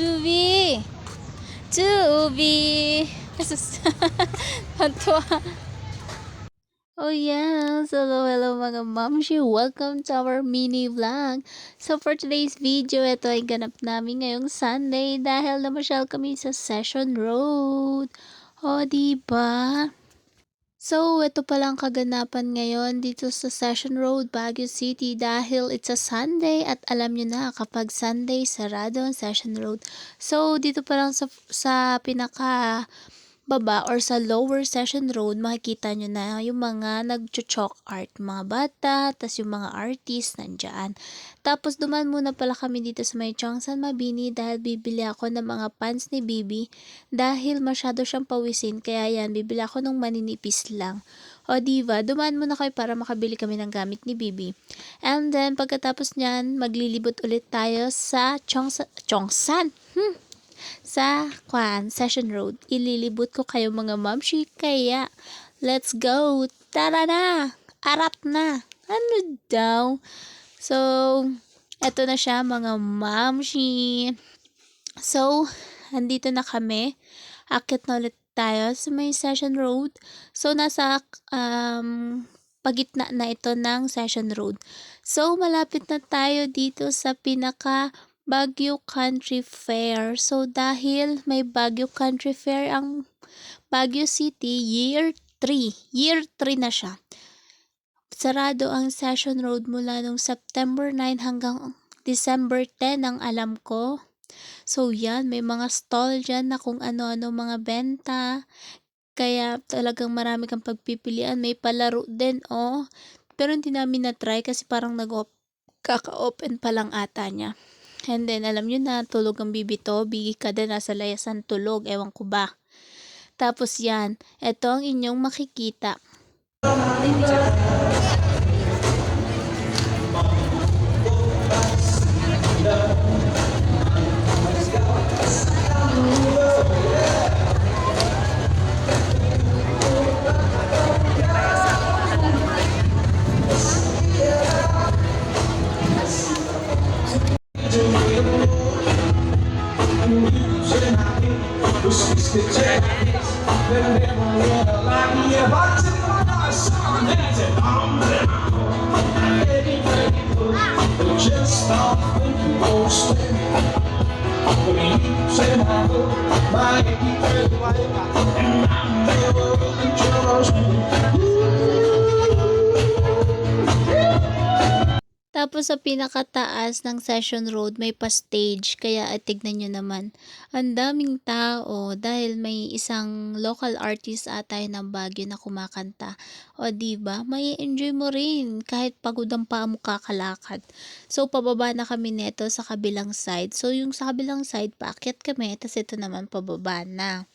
Tubi! Tubi! Asus. Hantua. Oh yes! Hello mga mamshi! Welcome to our mini vlog! So for today's video, ito ay ganap namin ngayong Sunday dahil namasyal kami sa Session Road. O diba? So, ito palang kaganapan ngayon dito sa Session Road, Baguio City dahil it's a Sunday at alam nyo na kapag Sunday, sarado ang Session Road. So, dito palang sa pinaka baba or sa lower Session Road, makikita nyo na yung mga nag-chalk art, mga bata, tas yung mga artist nandyan. Tapos duman muna pala kami dito sa may Chongsan Mabini dahil bibili ako ng mga pants ni Bibi dahil masyado siyang pawisin, kaya yan, bibili ako ng maninipis lang. O diva, dumaan muna kayo para makabili kami ng gamit ni Bibi. And then, pagkatapos nyan, maglilibot ulit tayo sa Chongsan. Sa Session Road. Ililibot ko kayo mga mamshi, kaya let's go! Tara na! Arap na! Ano daw? So, eto na siya mga mamshi. So, andito na kami. Akit na ulit tayo sa may Session Road. So, nasa pagitna na ito ng Session Road. So, malapit na tayo dito sa pinaka Baguio Country Fair. So, dahil may Baguio Country Fair ang Baguio City, year 3. Year 3 na siya. Sarado ang Session Road mula nung September 9 hanggang December 10 ang alam ko. So, yan. May mga stall dyan na kung ano-ano mga benta. Kaya talagang marami kang pagpipilian. May palaro din, oh. Pero hindi namin na-try kasi parang kaka-open pa lang ata niya. And then, alam nyo na, tulog ang Bibi Toby, kada nasa layasan tulog, ewan ko ba. Tapos yan, ito ang inyong makikita. Tapos sa pinakataas ng Session Road may pa-stage, kaya tignan nyo naman. Ang daming tao dahil may isang local artist atay ng Baguio na kumakanta. O diba, may enjoy mo rin kahit pagod ang paa mo kakalakad. So pababa na kami neto sa kabilang side. So yung sa kabilang side, paakyat kami, tapos ito naman pababa na.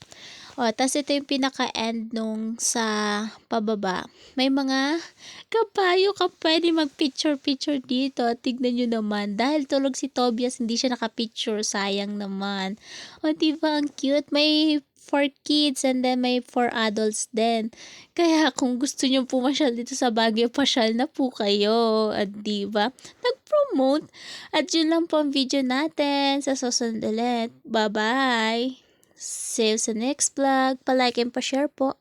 O, tas ito yung pinaka-end nung sa pababa. May mga kabayo ka pwede mag-picture-picture dito. Tignan nyo naman. Dahil tulog si Tobias, hindi siya naka-picture. Sayang naman. O, diba? Ang cute. May for kids and then may for adults din. Kaya kung gusto nyo pumasyal dito sa Baguio, pasyal na po kayo. At diba? Nag-promote. At yun lang po ang video natin. Sa susunod ulit. Bye-bye! See you sa next vlog. Pa-like and pa-share po.